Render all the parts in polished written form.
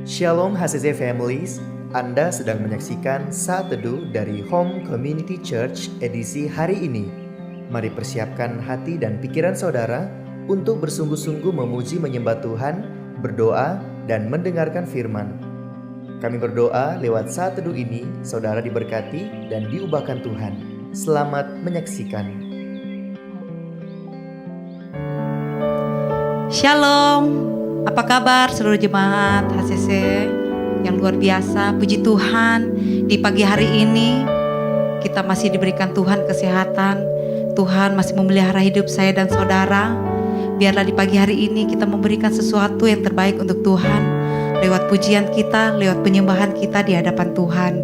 Shalom HCC Families, Anda sedang menyaksikan Saat Teduh dari Home Community Church edisi hari ini. Mari persiapkan hati dan pikiran saudara untuk bersungguh-sungguh memuji menyembah Tuhan, berdoa, dan mendengarkan firman. Kami berdoa lewat Saat Teduh ini, saudara diberkati dan diubahkan Tuhan. Selamat menyaksikan. Shalom. Apa kabar seluruh jemaat HCC yang luar biasa? Puji Tuhan, di pagi hari ini kita masih diberikan Tuhan kesehatan. Tuhan masih memelihara hidup saya dan saudara. Biarlah di pagi hari ini kita memberikan sesuatu yang terbaik untuk Tuhan, lewat pujian kita, lewat penyembahan kita di hadapan Tuhan.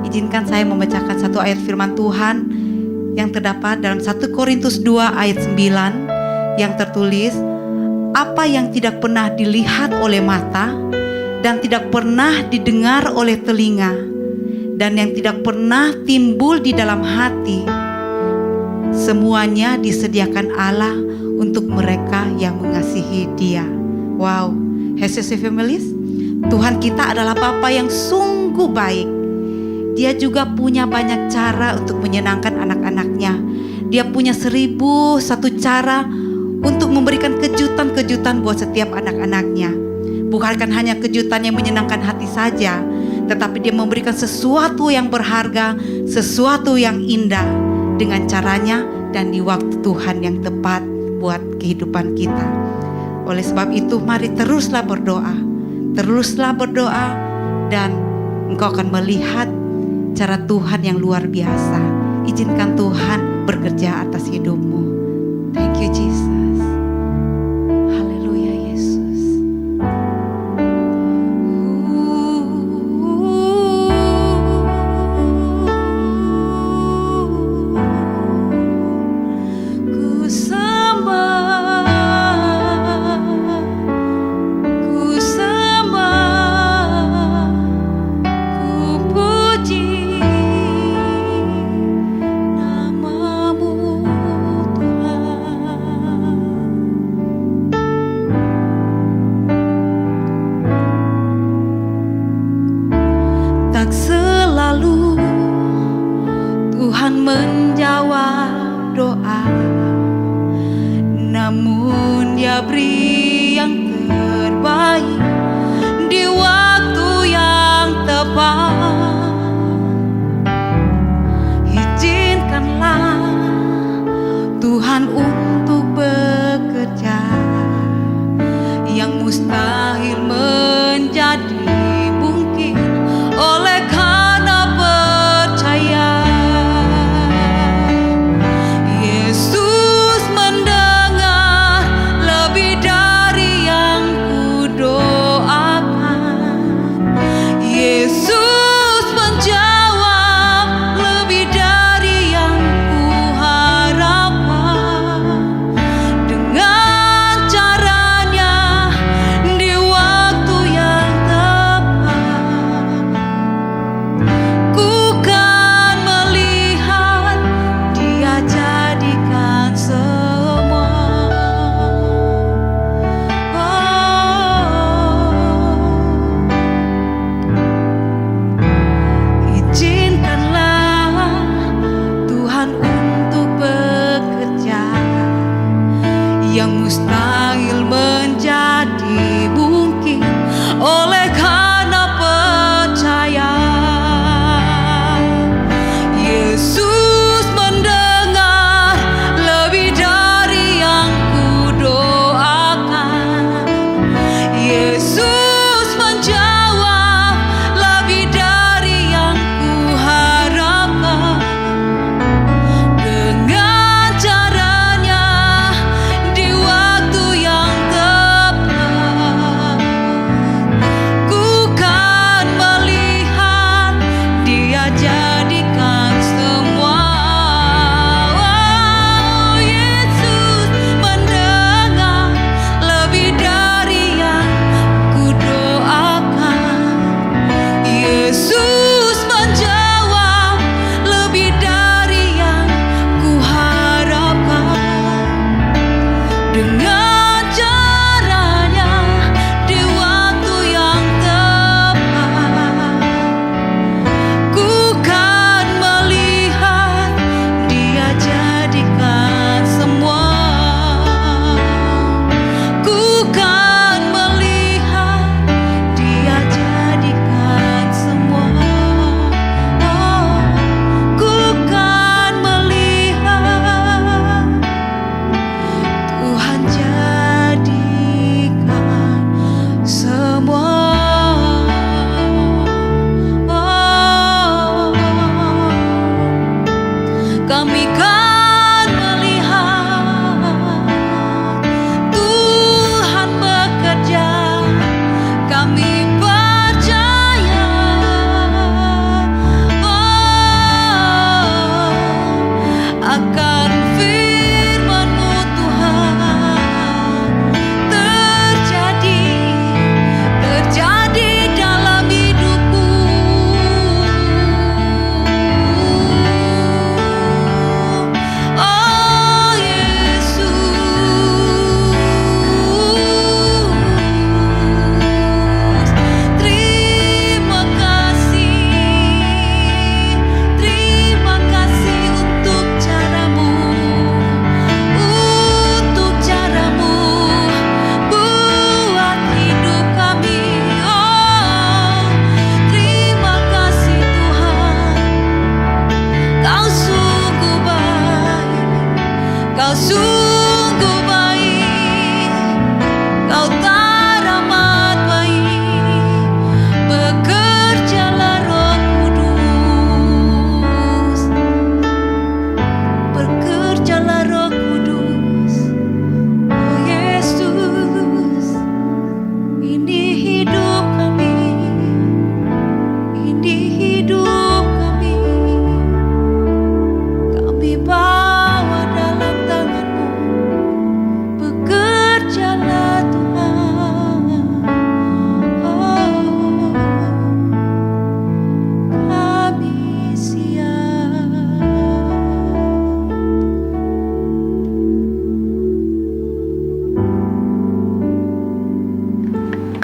Izinkan saya membacakan satu ayat firman Tuhan yang terdapat dalam 1 Korintus 2 ayat 9 yang tertulis, apa yang tidak pernah dilihat oleh mata dan tidak pernah didengar oleh telinga dan yang tidak pernah timbul di dalam hati, semuanya disediakan Allah untuk mereka yang mengasihi Dia. Wow, HCC Families, Tuhan kita adalah Bapa yang sungguh baik. Dia juga punya banyak cara untuk menyenangkan anak-anaknya. Dia punya 1001 cara untuk memberikan kejutan-kejutan buat setiap anak-anaknya. Bukan hanya kejutan yang menyenangkan hati saja, tetapi dia memberikan sesuatu yang berharga, sesuatu yang indah dengan caranya dan di waktu Tuhan yang tepat buat kehidupan kita. Oleh sebab itu, mari teruslah berdoa dan engkau akan melihat cara Tuhan yang luar biasa. Izinkan Tuhan bekerja atas hidupmu. Thank you Jesus. Menjawab doa, namun Dia beri yang terbaik di waktu yang tepat. Izinkanlah Tuhan untuk bekerja yang mustahil menjadi mungkin oleh karena percaya. Yang mustahil menjadi mungkin oleh karena percaya. Yesus mendengar lebih dari yang kudoakan. Yesus menjawab lebih dari yang kuharapkan. Dengan caranya di waktu yang tepat, ku kan melihat Dia jadikan semua. Oh, Yesus mendengar lebih dari yang kudoakan. Yesus menjawab lebih dari yang kuharapkan. Dengan caranya di waktu yang tepat.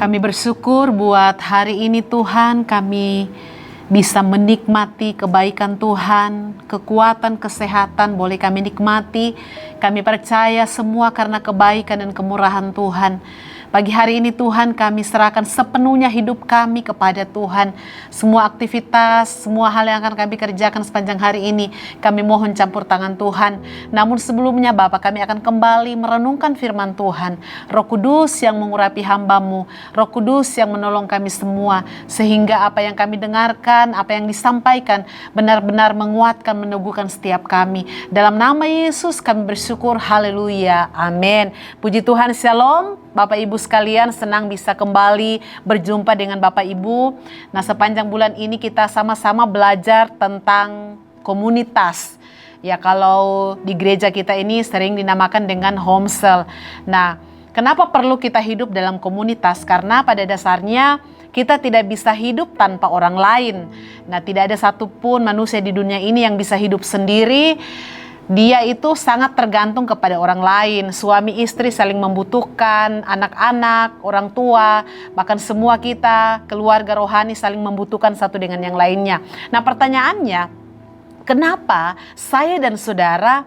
Kami bersyukur buat hari ini Tuhan, kami bisa menikmati kebaikan Tuhan, kekuatan, kesehatan boleh kami nikmati. Kami percaya semua karena kebaikan dan kemurahan Tuhan. Pagi hari ini Tuhan, kami serahkan sepenuhnya hidup kami kepada Tuhan. Semua aktivitas, semua hal yang akan kami kerjakan sepanjang hari ini, kami mohon campur tangan Tuhan. Namun sebelumnya Bapa, kami akan kembali merenungkan firman Tuhan. Roh Kudus yang mengurapi hamba-Mu, Roh Kudus yang menolong kami semua, sehingga apa yang kami dengarkan, apa yang disampaikan, benar-benar menguatkan, meneguhkan setiap kami. Dalam nama Yesus kami bersyukur, haleluya, amin. Puji Tuhan, shalom. Bapak Ibu sekalian, senang bisa kembali berjumpa dengan Bapak Ibu. Nah, sepanjang bulan ini kita sama-sama belajar tentang komunitas. Ya, kalau di gereja kita ini sering dinamakan dengan home cell. Nah, kenapa perlu kita hidup dalam komunitas? Karena pada dasarnya kita tidak bisa hidup tanpa orang lain. Nah, tidak ada satupun manusia di dunia ini yang bisa hidup sendiri. Dia itu sangat tergantung kepada orang lain. Suami istri saling membutuhkan, anak-anak, orang tua, bahkan semua kita, keluarga rohani saling membutuhkan satu dengan yang lainnya. Nah, pertanyaannya, kenapa saya dan saudara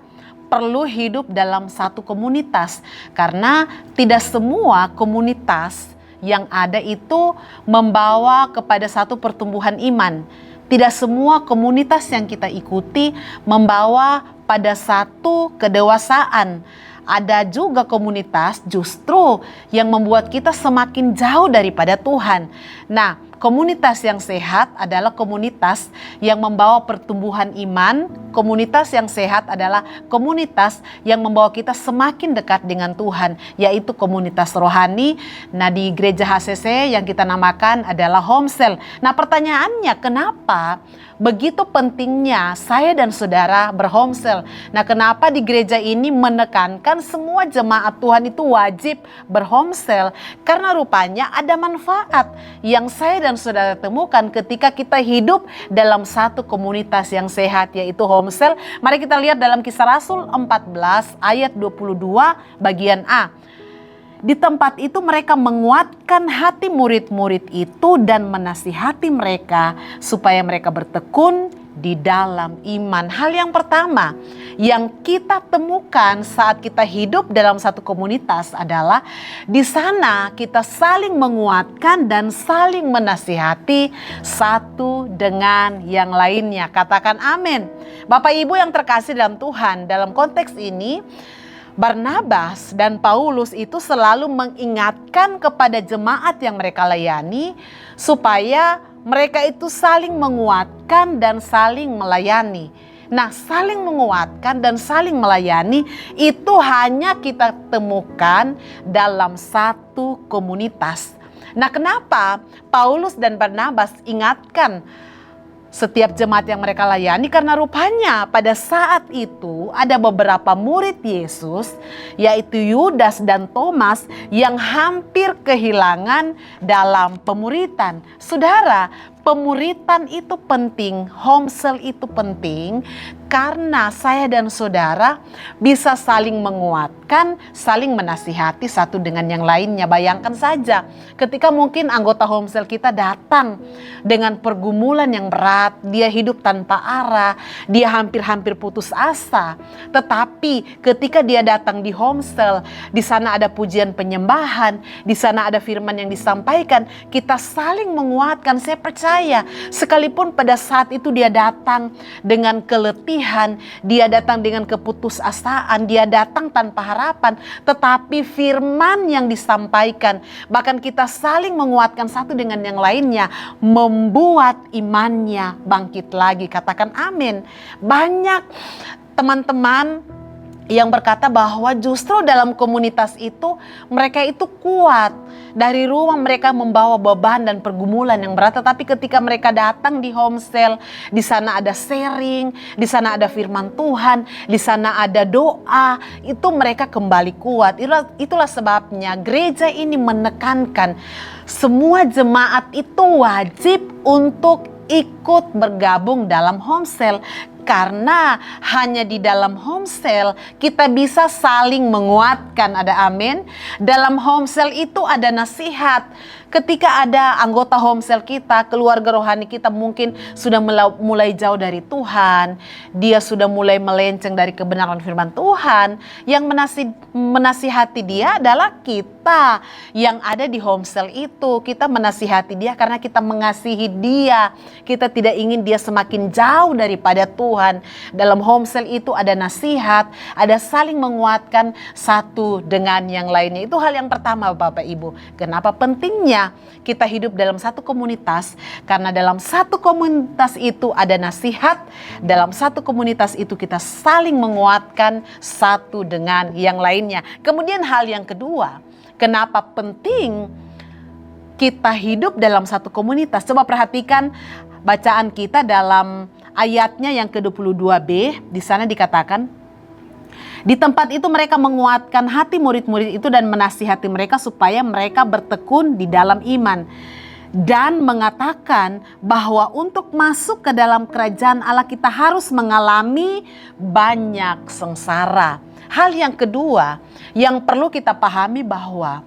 perlu hidup dalam satu komunitas? Karena tidak semua komunitas yang ada itu membawa kepada satu pertumbuhan iman. Tidak semua komunitas yang kita ikuti membawa pada satu kedewasaan. Ada juga komunitas justru yang membuat kita semakin jauh daripada Tuhan. Nah, komunitas yang sehat adalah komunitas yang membawa pertumbuhan iman. Komunitas yang sehat adalah komunitas yang membawa kita semakin dekat dengan Tuhan, yaitu komunitas rohani. Nah, di gereja HCC yang kita namakan adalah home cell. Nah, pertanyaannya, kenapa begitu pentingnya saya dan saudara berhome cell? Nah, kenapa di gereja ini menekankan semua jemaat Tuhan itu wajib berhome cell? Karena rupanya ada manfaat yang saya dan saudara temukan ketika kita hidup dalam satu komunitas yang sehat, yaitu home cell. Mari kita lihat dalam Kisah Rasul 14 ayat 22 bagian A. Di tempat itu mereka menguatkan hati murid-murid itu dan menasihati mereka supaya mereka bertekun di dalam iman. Hal yang pertama yang kita temukan saat kita hidup dalam satu komunitas adalah di sana kita saling menguatkan dan saling menasihati satu dengan yang lainnya. Katakan amin. Bapak Ibu yang terkasih dalam Tuhan, dalam konteks ini Barnabas dan Paulus itu selalu mengingatkan kepada jemaat yang mereka layani supaya mereka itu saling menguatkan dan saling melayani. Nah, saling menguatkan dan saling melayani itu hanya kita temukan dalam satu komunitas. Nah, kenapa Paulus dan Barnabas ingatkan setiap jemaat yang mereka layani? Karena rupanya pada saat itu ada beberapa murid Yesus, yaitu Yudas dan Thomas, yang hampir kehilangan dalam pemuritan. Saudara, pemuritan itu penting, home cell itu penting, karena saya dan saudara bisa saling menguatkan, saling menasihati satu dengan yang lainnya. Bayangkan saja ketika mungkin anggota home cell kita datang dengan pergumulan yang berat, dia hidup tanpa arah, dia hampir-hampir putus asa. Tetapi ketika dia datang di home cell, di sana ada pujian penyembahan, di sana ada firman yang disampaikan, kita saling menguatkan. Saya percaya sekalipun pada saat itu dia datang dengan keletihan, dia datang dengan keputusasaan, dia datang tanpa harapan, tetapi firman yang disampaikan, bahkan kita saling menguatkan satu dengan yang lainnya, membuat imannya bangkit lagi. Katakan amin. Banyak teman-teman yang berkata bahwa justru dalam komunitas itu mereka itu kuat. Dari rumah mereka membawa beban dan pergumulan yang berat, tetapi ketika mereka datang di home cell, di sana ada sharing, di sana ada firman Tuhan, di sana ada doa, itu mereka kembali kuat. Itulah sebabnya gereja ini menekankan semua jemaat itu wajib untuk ikut bergabung dalam home cell. Karena hanya di dalam home cell kita bisa saling menguatkan. Ada amin. Dalam home cell itu ada nasihat. Ketika ada anggota homesel kita, keluarga rohani kita mungkin sudah mulai jauh dari Tuhan, dia sudah mulai melenceng dari kebenaran firman Tuhan, yang menasihati dia adalah kita yang ada di homesel itu. Kita menasihati dia karena kita mengasihi dia. Kita tidak ingin dia semakin jauh daripada Tuhan. Dalam homesel itu ada nasihat, ada saling menguatkan satu dengan yang lainnya. Itu hal yang pertama Bapak Ibu. Kenapa pentingnya kita hidup dalam satu komunitas? Karena dalam satu komunitas itu ada nasihat, dalam satu komunitas itu kita saling menguatkan satu dengan yang lainnya. Kemudian hal yang kedua, kenapa penting kita hidup dalam satu komunitas? Coba perhatikan bacaan kita dalam ayatnya yang ke-22b. Di sana dikatakan, di tempat itu mereka menguatkan hati murid-murid itu dan menasihati mereka supaya mereka bertekun di dalam iman. Dan mengatakan bahwa untuk masuk ke dalam kerajaan Allah kita harus mengalami banyak sengsara. Hal yang kedua yang perlu kita pahami bahwa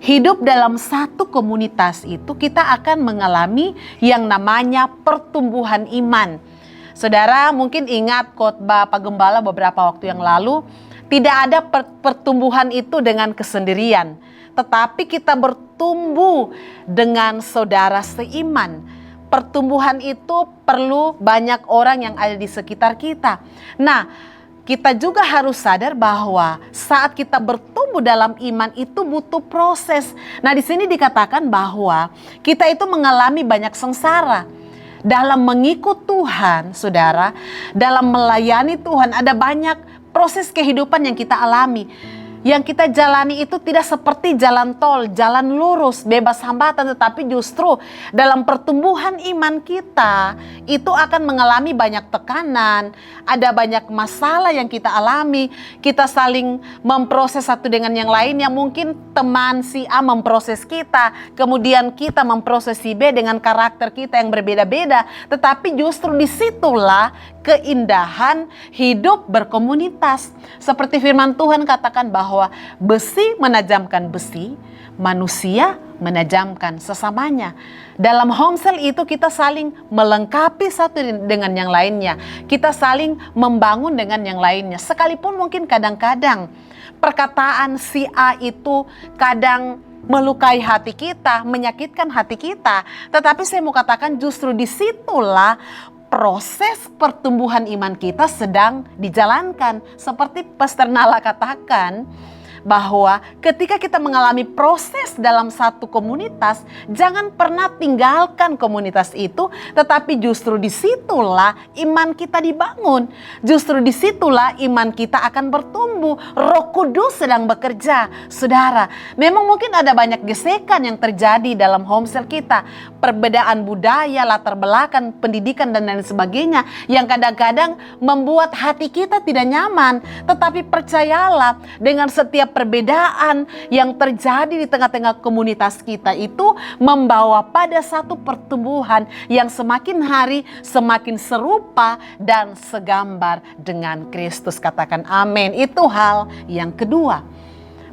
hidup dalam satu komunitas itu kita akan mengalami yang namanya pertumbuhan iman. Saudara mungkin ingat khotbah Pak Gembala beberapa waktu yang lalu, tidak ada pertumbuhan itu dengan kesendirian, tetapi kita bertumbuh dengan saudara seiman. Pertumbuhan itu perlu banyak orang yang ada di sekitar kita. Nah, kita juga harus sadar bahwa saat kita bertumbuh dalam iman itu butuh proses. Nah, di sini dikatakan bahwa kita itu mengalami banyak sengsara. Dalam mengikut Tuhan, saudara, dalam melayani Tuhan ada banyak proses kehidupan yang kita alami. Yang kita jalani itu tidak seperti jalan tol, jalan lurus, bebas hambatan, tetapi justru dalam pertumbuhan iman kita itu akan mengalami banyak tekanan, ada banyak masalah yang kita alami, kita saling memproses satu dengan yang lain, yang mungkin teman si A memproses kita, kemudian kita memproses si B dengan karakter kita yang berbeda-beda, tetapi justru disitulah keindahan hidup berkomunitas. Seperti firman Tuhan katakan bahwa besi menajamkan besi, manusia menajamkan sesamanya. Dalam homesel itu kita saling melengkapi satu dengan yang lainnya. Kita saling membangun dengan yang lainnya. Sekalipun mungkin kadang-kadang perkataan si A itu kadang melukai hati kita, menyakitkan hati kita. Tetapi saya mau katakan justru disitulah proses pertumbuhan iman kita sedang dijalankan. Seperti Pastor Nala katakan, bahwa ketika kita mengalami proses dalam satu komunitas, jangan pernah tinggalkan komunitas itu, tetapi justru disitulah iman kita dibangun. Justru disitulah iman kita akan bertumbuh. Roh Kudus sedang bekerja. Saudara, memang mungkin ada banyak gesekan yang terjadi dalam homesel kita. Perbedaan budaya, latar belakang, pendidikan dan lain sebagainya yang kadang-kadang membuat hati kita tidak nyaman. Tetapi percayalah, dengan setiap perbedaan yang terjadi di tengah-tengah komunitas kita itu membawa pada satu pertumbuhan yang semakin hari semakin serupa dan segambar dengan Kristus. Katakan amin. Itu hal yang kedua.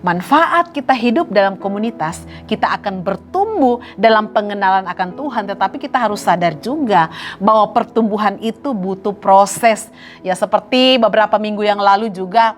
Manfaat kita hidup dalam komunitas, kita akan bertumbuh dalam pengenalan akan Tuhan. Tetapi kita harus sadar juga bahwa pertumbuhan itu butuh proses. Ya, seperti beberapa minggu yang lalu juga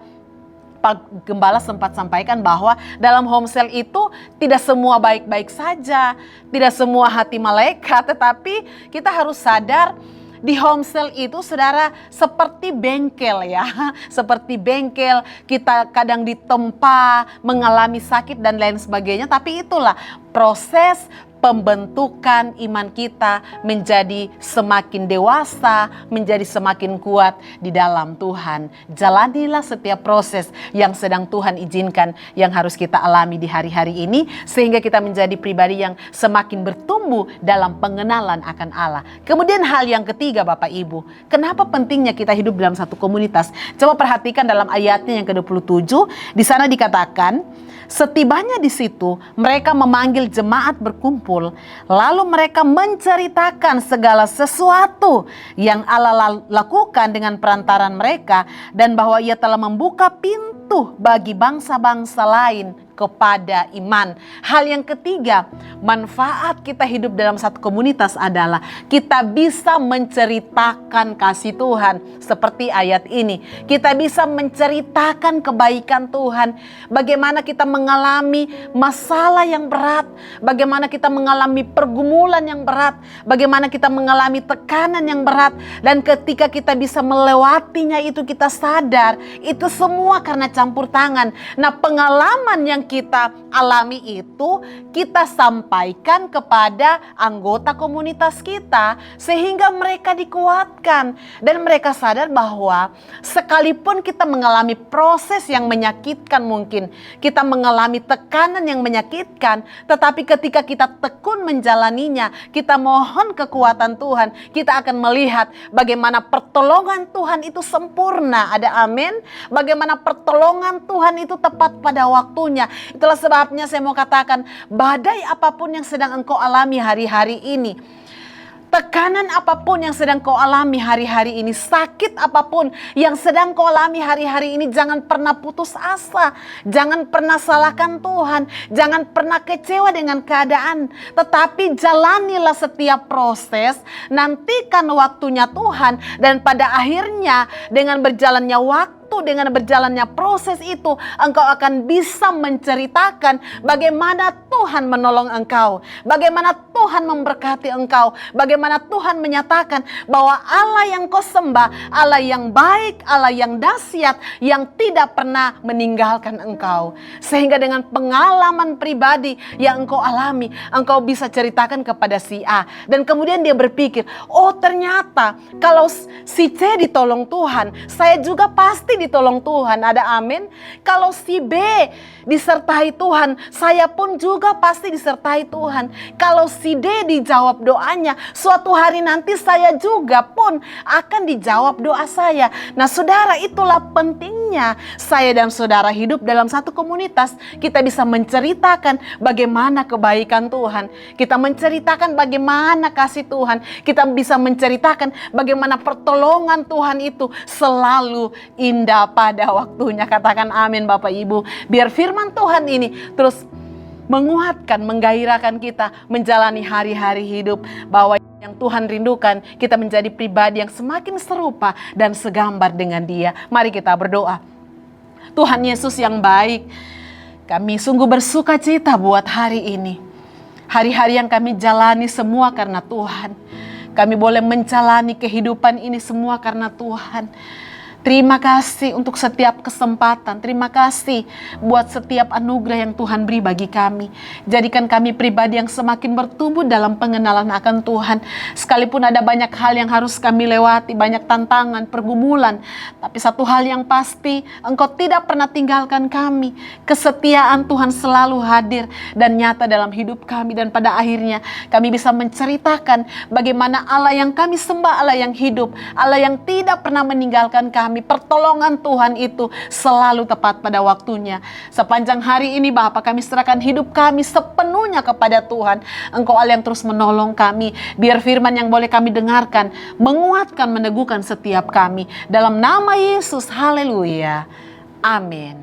Pak Gembala sempat sampaikan bahwa dalam homesel itu tidak semua baik-baik saja, tidak semua hati malaikat, tetapi kita harus sadar di homesel itu, saudara, seperti bengkel ya. Seperti bengkel, kita kadang ditempa, mengalami sakit dan lain sebagainya. Tapi itulah proses pembentukan iman kita menjadi semakin dewasa, menjadi semakin kuat di dalam Tuhan. Jalanilah setiap proses yang sedang Tuhan izinkan, yang harus kita alami di hari-hari ini, sehingga kita menjadi pribadi yang semakin bertumbuh dalam pengenalan akan Allah. Kemudian hal yang ketiga, Bapak Ibu, kenapa pentingnya kita hidup dalam satu komunitas? Coba perhatikan dalam ayatnya yang ke-27, di sana dikatakan, setibanya di situ, mereka memanggil jemaat berkumpul, lalu mereka menceritakan segala sesuatu yang Allah lakukan dengan perantaran mereka, dan bahwa Ia telah membuka pintu bagi bangsa-bangsa lain kepada iman. Hal yang ketiga, manfaat kita hidup dalam satu komunitas adalah kita bisa menceritakan kasih Tuhan. Seperti ayat ini, kita bisa menceritakan kebaikan Tuhan. Bagaimana kita mengalami masalah yang berat, bagaimana kita mengalami pergumulan yang berat, bagaimana kita mengalami tekanan yang berat. Dan ketika kita bisa melewatinya itu, kita sadar itu semua karena campur tangan. Nah, pengalaman yang kita alami itu kita sampaikan kepada anggota komunitas kita sehingga mereka dikuatkan dan mereka sadar bahwa sekalipun kita mengalami proses yang menyakitkan, mungkin kita mengalami tekanan yang menyakitkan, tetapi ketika kita tekun menjalaninya, kita mohon kekuatan Tuhan, kita akan melihat bagaimana pertolongan Tuhan itu sempurna. Ada amin? Bagaimana pertolongan Tuhan itu tepat pada waktunya. Itulah sebabnya saya mau katakan, badai apapun yang sedang engkau alami hari-hari ini, tekanan apapun yang sedang kau alami hari-hari ini, sakit apapun yang sedang kau alami hari-hari ini, jangan pernah putus asa, jangan pernah salahkan Tuhan, jangan pernah kecewa dengan keadaan, tetapi jalanilah setiap proses, nantikan waktunya Tuhan, dan pada akhirnya dengan berjalannya waktu, dengan berjalannya proses itu, engkau akan bisa menceritakan bagaimana Tuhan menolong engkau, bagaimana Tuhan memberkati engkau, bagaimana Tuhan menyatakan bahwa Allah yang kau sembah, Allah yang baik, Allah yang dahsyat, yang tidak pernah meninggalkan engkau. Sehingga dengan pengalaman pribadi yang engkau alami, engkau bisa ceritakan kepada si A, dan kemudian dia berpikir, oh ternyata kalau si C ditolong Tuhan, saya juga pasti ditolong Tuhan. Ada amin? Kalau si B disertai Tuhan, saya pun juga pasti disertai Tuhan. Kalau si D dijawab doanya, suatu hari nanti saya juga pun akan dijawab doa saya. Nah saudara, itulah pentingnya saya dan saudara hidup dalam satu komunitas. Kita bisa menceritakan bagaimana kebaikan Tuhan, kita menceritakan bagaimana kasih Tuhan, kita bisa menceritakan bagaimana pertolongan Tuhan itu selalu indah pada waktunya. Katakan amin Bapak Ibu. Biar firman Tuhan ini terus menguatkan, menggairahkan kita menjalani hari-hari hidup, bahwa yang Tuhan rindukan kita menjadi pribadi yang semakin serupa dan segambar dengan Dia. Mari kita berdoa. Tuhan Yesus yang baik, kami sungguh bersuka cita buat hari ini. Hari-hari yang kami jalani semua karena Tuhan. Kami boleh menjalani kehidupan ini semua karena Tuhan. Terima kasih untuk setiap kesempatan. Terima kasih buat setiap anugerah yang Tuhan beri bagi kami. Jadikan kami pribadi yang semakin bertumbuh dalam pengenalan akan Tuhan. Sekalipun ada banyak hal yang harus kami lewati, banyak tantangan, pergumulan. Tapi satu hal yang pasti, Engkau tidak pernah tinggalkan kami. Kesetiaan Tuhan selalu hadir dan nyata dalam hidup kami. Dan pada akhirnya kami bisa menceritakan bagaimana Allah yang kami sembah, Allah yang hidup, Allah yang tidak pernah meninggalkan kami. Pertolongan Tuhan itu selalu tepat pada waktunya. Sepanjang hari ini Bapa, kami serahkan hidup kami sepenuhnya kepada Tuhan. Engkau Allah yang terus menolong kami. Biar firman yang boleh kami dengarkan menguatkan, meneguhkan setiap kami. Dalam nama Yesus, haleluya. Amin.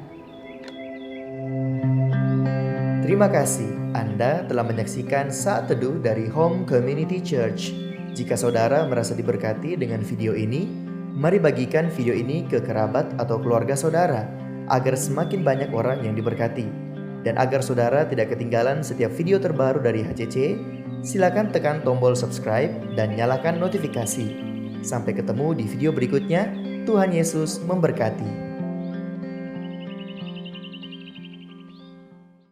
Terima kasih Anda telah menyaksikan Saat Teduh dari Home Community Church. Jika saudara merasa diberkati dengan video ini, mari bagikan video ini ke kerabat atau keluarga saudara agar semakin banyak orang yang diberkati. Dan agar saudara tidak ketinggalan setiap video terbaru dari HCC, silakan tekan tombol subscribe dan nyalakan notifikasi. Sampai ketemu di video berikutnya. Tuhan Yesus memberkati.